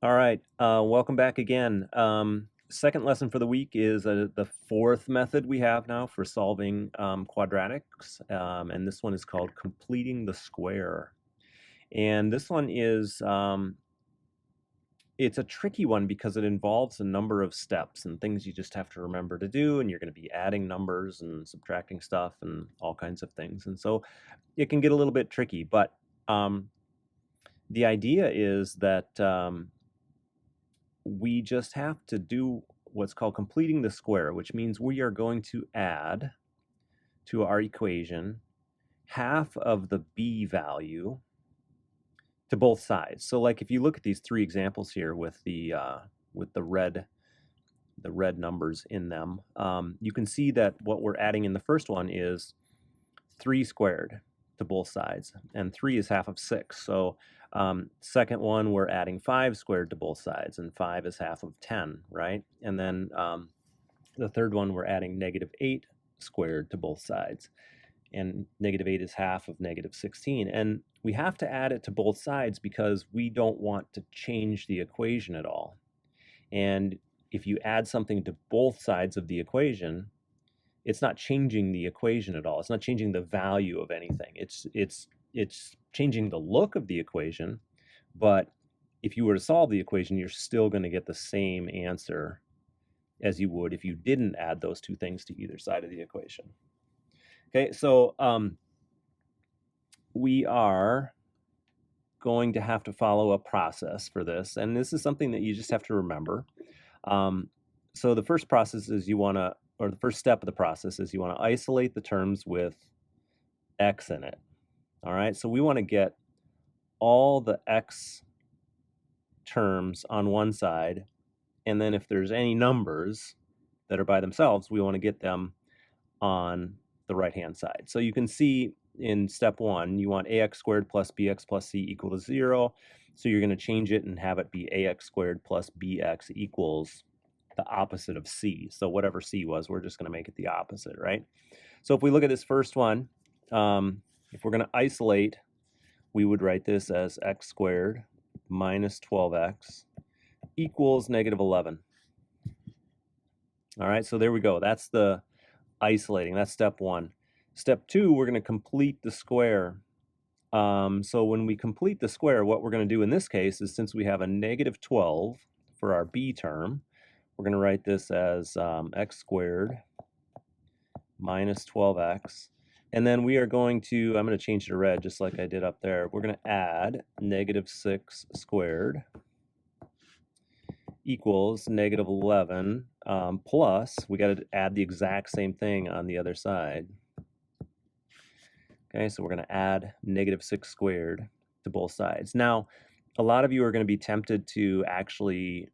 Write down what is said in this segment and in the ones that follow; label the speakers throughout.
Speaker 1: All right, welcome back again. Second lesson for the week is the fourth method we have now for solving quadratics, and this one is called completing the square. And this one is it's a tricky one because it involves a number of steps and things you just have to remember to do, and you're going to be adding numbers and subtracting stuff and all kinds of things, and so it can get a little bit tricky. But the idea is that we just have to do what's called completing the square, which means we are going to add to our equation half of the b value to both sides. So like if you look at these three examples here with the red numbers in them, you can see that what we're adding in the first one is 3 squared to both sides, and 3 is half of 6. So second one, we're adding 5 squared to both sides, and 5 is half of 10, right? And then the third one, we're adding -8 squared to both sides, and -8 is half of -16. And we have to add it to both sides because we don't want to change the equation at all. And if you add something to both sides of the equation, it's not changing the equation at all. It's not changing the value of anything. It's changing the look of the equation, but if you were to solve the equation, you're still going to get the same answer as you would if you didn't add those two things to either side of the equation. Okay, so we are going to have to follow a process for this, and this is something that you just have to remember. So the first process is the first step of the process is you want to isolate the terms with x in it. All right, so we want to get all the x terms on one side, and then if there's any numbers that are by themselves, we want to get them on the right-hand side. So you can see in step 1, you want ax squared plus bx plus c equal to 0. So you're going to change it and have it be ax squared plus bx equals the opposite of c. So whatever c was, we're just going to make it the opposite, right? So if we look at this first one, if we're going to isolate, we would write this as x squared minus 12x equals -11. All right, so there we go. That's the isolating. That's step 1. Step 2, we're going to complete the square. So when we complete the square, what we're going to do in this case is, since we have a -12 for our b term, we're going to write this as x squared minus 12x. And then we are going to, I'm going to change it to red just like I did up there. We're going to add -6 squared equals -11 plus, we got to add the exact same thing on the other side. Okay, so we're going to add -6 squared to both sides. Now, a lot of you are going to be tempted to actually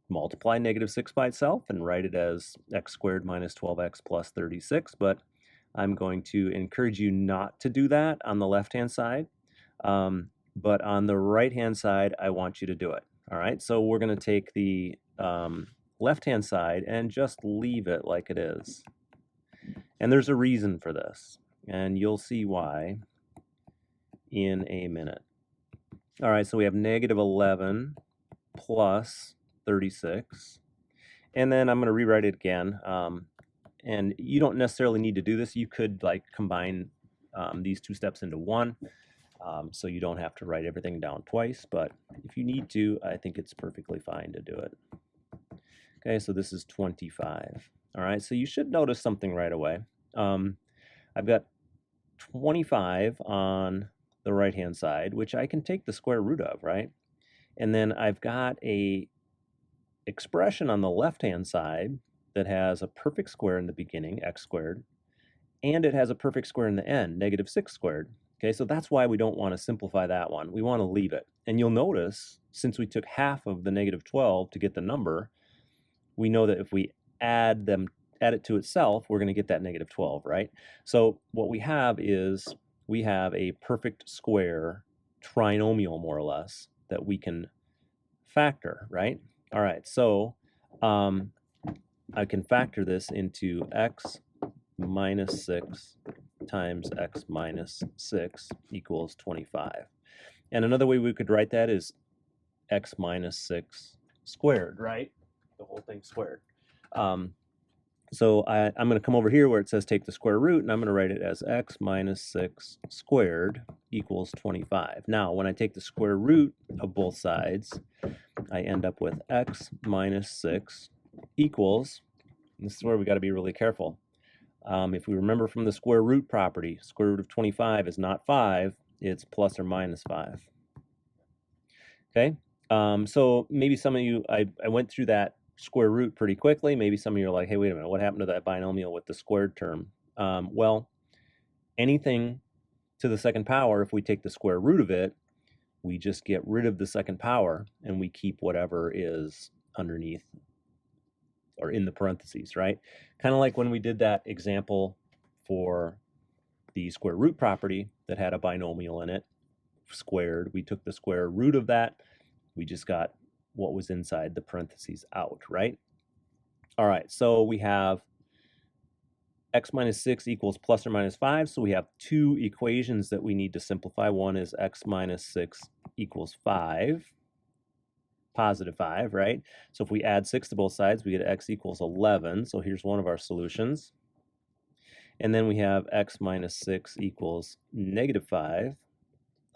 Speaker 1: multiply -6 by itself and write it as x squared minus 12x plus 36, but I'm going to encourage you not to do that on the left-hand side. But on the right-hand side, I want you to do it. All right, so we're going to take the left-hand side and just leave it like it is. And there's a reason for this, and you'll see why in a minute. All right, so we have -11 plus 36. And then I'm going to rewrite it again. And you don't necessarily need to do this. You could like combine these two steps into one, so you don't have to write everything down twice. But if you need to, I think it's perfectly fine to do it. Okay, so this is 25. All right, so you should notice something right away. I've got 25 on the right-hand side, which I can take the square root of, right? And then I've got a expression on the left-hand side that has a perfect square in the beginning, x squared, and it has a perfect square in the end, -6 squared. Okay, so that's why we don't want to simplify that one. We want to leave it. And you'll notice, since we took half of the -12 to get the number, we know that if we add it to itself, we're going to get that -12, right? So what we have is, we have a perfect square trinomial, more or less, that we can factor, right? All right, so I can factor this into x minus 6 times x minus 6 equals 25. And another way we could write that is x minus 6 squared, right? The whole thing squared. So I'm going to come over here where it says take the square root, and I'm going to write it as x minus 6 squared equals 25. Now, when I take the square root of both sides, I end up with x minus 6 equals, and this is where we got to be really careful. If we remember from the square root property, square root of 25 is not 5, it's plus or minus 5. Okay, so maybe some of you, I went through that square root pretty quickly. Maybe some of you are like, hey, wait a minute, what happened to that binomial with the squared term? Well, anything to the second power, if we take the square root of it, we just get rid of the second power and we keep whatever is underneath or in the parentheses, right? Kind of like when we did that example for the square root property that had a binomial in it, squared. We took the square root of that. We just got what was inside the parentheses out, right? All right, so we have x minus 6 equals plus or minus 5. So we have two equations that we need to simplify. One is x minus 6 equals 5, positive 5, right? So if we add 6 to both sides, we get x equals 11. So here's one of our solutions. And then we have x minus 6 equals negative 5.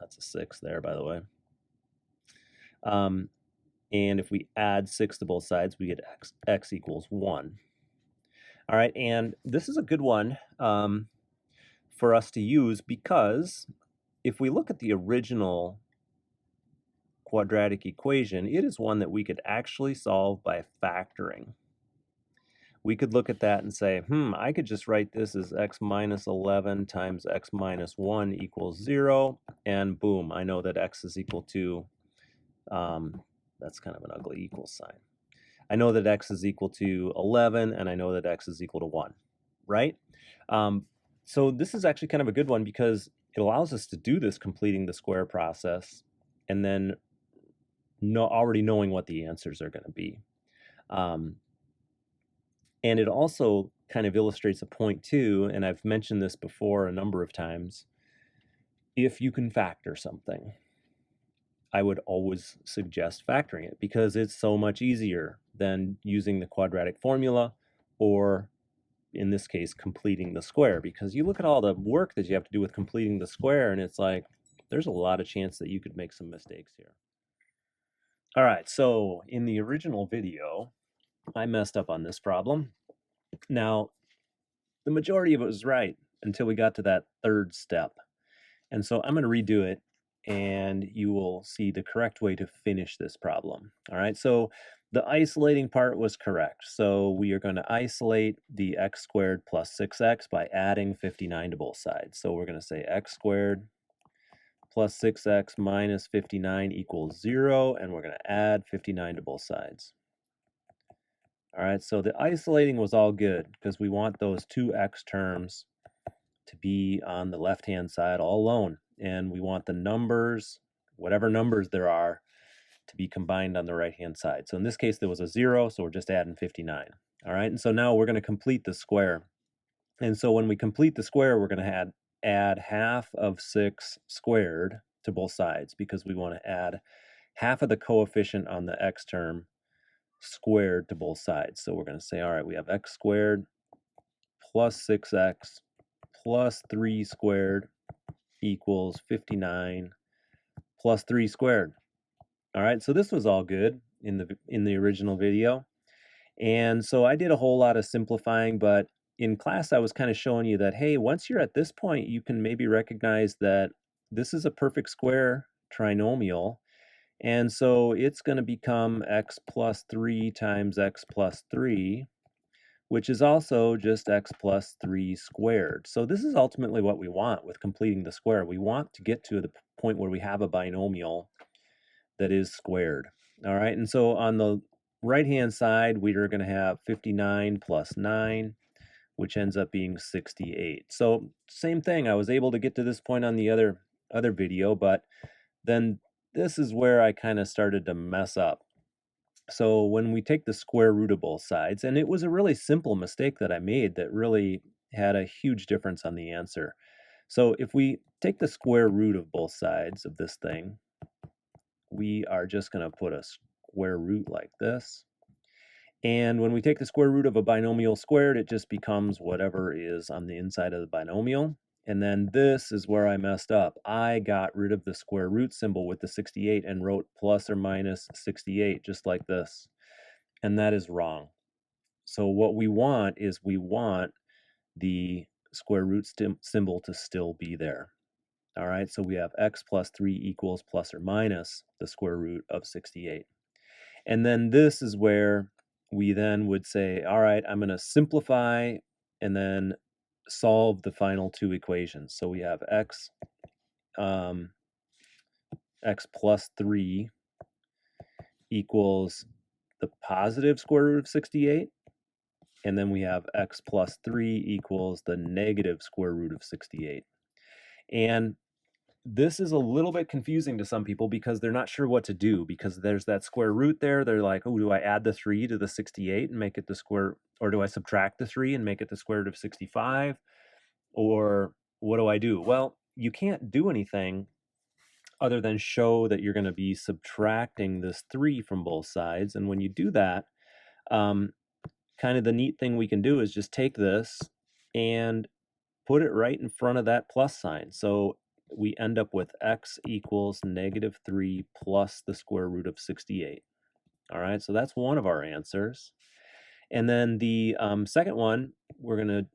Speaker 1: That's a 6 there, by the way. And if we add 6 to both sides, we get x equals 1. All right, and this is a good one for us to use because if we look at the original quadratic equation, it is one that we could actually solve by factoring. We could look at that and say, I could just write this as x minus 11 times x minus 1 equals 0, and boom, I know that x is equal to, that's kind of an ugly equal sign. I know that x is equal to 11, and I know that x is equal to 1, right? So this is actually kind of a good one because it allows us to do this completing the square process and then already knowing what the answers are going to be. And it also kind of illustrates a point too, and I've mentioned this before a number of times. If you can factor something, I would always suggest factoring it because it's so much easier than using the quadratic formula or, in this case, completing the square, because you look at all the work that you have to do with completing the square and it's like there's a lot of chance that you could make some mistakes here. All right, so in the original video, I messed up on this problem. Now, the majority of it was right until we got to that third step. And so I'm going to redo it and you will see the correct way to finish this problem. All right, so the isolating part was correct. So we are going to isolate the x squared plus 6x by adding 59 to both sides. So we're going to say x squared plus 6x minus 59 equals 0, and we're going to add 59 to both sides. All right, so the isolating was all good because we want those two x terms to be on the left-hand side all alone, and we want the numbers, whatever numbers there are, to be combined on the right-hand side. So in this case, there was a 0, so we're just adding 59. All right, and so now we're going to complete the square. And so when we complete the square, we're going to add half of 6 squared to both sides because we want to add half of the coefficient on the x term squared to both sides. So we're going to say, all right, we have x squared plus 6x plus 3 squared equals 59 plus 3 squared. All right, so this was all good in the original video. And so I did a whole lot of simplifying, but in class I was kind of showing you that, hey, once you're at this point, you can maybe recognize that this is a perfect square trinomial. And so it's going to become x plus 3 times x plus 3, which is also just x plus 3 squared. So this is ultimately what we want with completing the square. We want to get to the point where we have a binomial that is squared. All right, and so on the right-hand side, we are going to have 59 plus 9, which ends up being 68. So same thing, I was able to get to this point on the other video, but then this is where I kind of started to mess up. So when we take the square root of both sides, and it was a really simple mistake that I made that really had a huge difference on the answer. So if we take the square root of both sides of this thing, we are just going to put a square root like this. And when we take the square root of a binomial squared, it just becomes whatever is on the inside of the binomial. And then this is where I messed up. I got rid of the square root symbol with the 68 and wrote plus or minus 68, just like this. And that is wrong. So what we want is we want the square root symbol to still be there. All right, so we have x plus 3 equals plus or minus the square root of 68. And then this is where we then would say, all right, I'm going to simplify and then solve the final two equations. So we have x plus 3 equals the positive square root of 68. And then we have x plus 3 equals the negative square root of 68. And this is a little bit confusing to some people because they're not sure what to do, because there's that square root there. They're like, oh, do I add the 3 to the 68 and make it the square, or do I subtract the 3 and make it the square root of 65? Or what do I do? Well, you can't do anything other than show that you're going to be subtracting this 3 from both sides. And when you do that, kind of the neat thing we can do is just take this and put it right in front of that plus sign. So we end up with x equals negative 3 plus the square root of 68. All right, so that's one of our answers. And then the second one, we're going to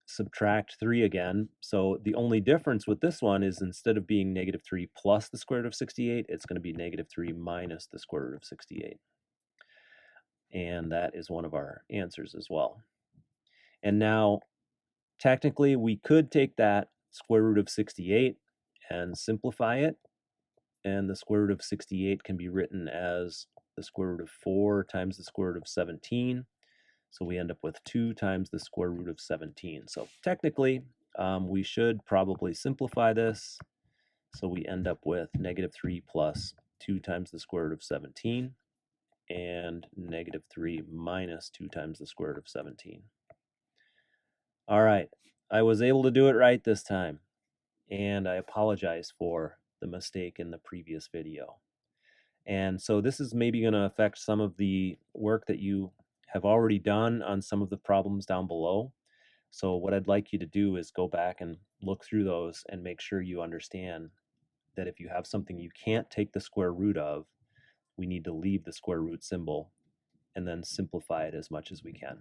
Speaker 1: subtract 3 again. So the only difference with this one is instead of being negative 3 plus the square root of 68, it's going to be negative 3 minus the square root of 68. And that is one of our answers as well. And now, technically, we could take that square root of 68 and simplify it. And the square root of 68 can be written as the square root of 4 times the square root of 17. So we end up with 2 times the square root of 17. So technically, we should probably simplify this. So we end up with negative 3 plus 2 times the square root of 17 and negative 3 minus 2 times the square root of 17. All right, I was able to do it right this time, and I apologize for the mistake in the previous video. And so this is maybe going to affect some of the work that you have already done on some of the problems down below. So what I'd like you to do is go back and look through those and make sure you understand that if you have something you can't take the square root of, we need to leave the square root symbol and then simplify it as much as we can.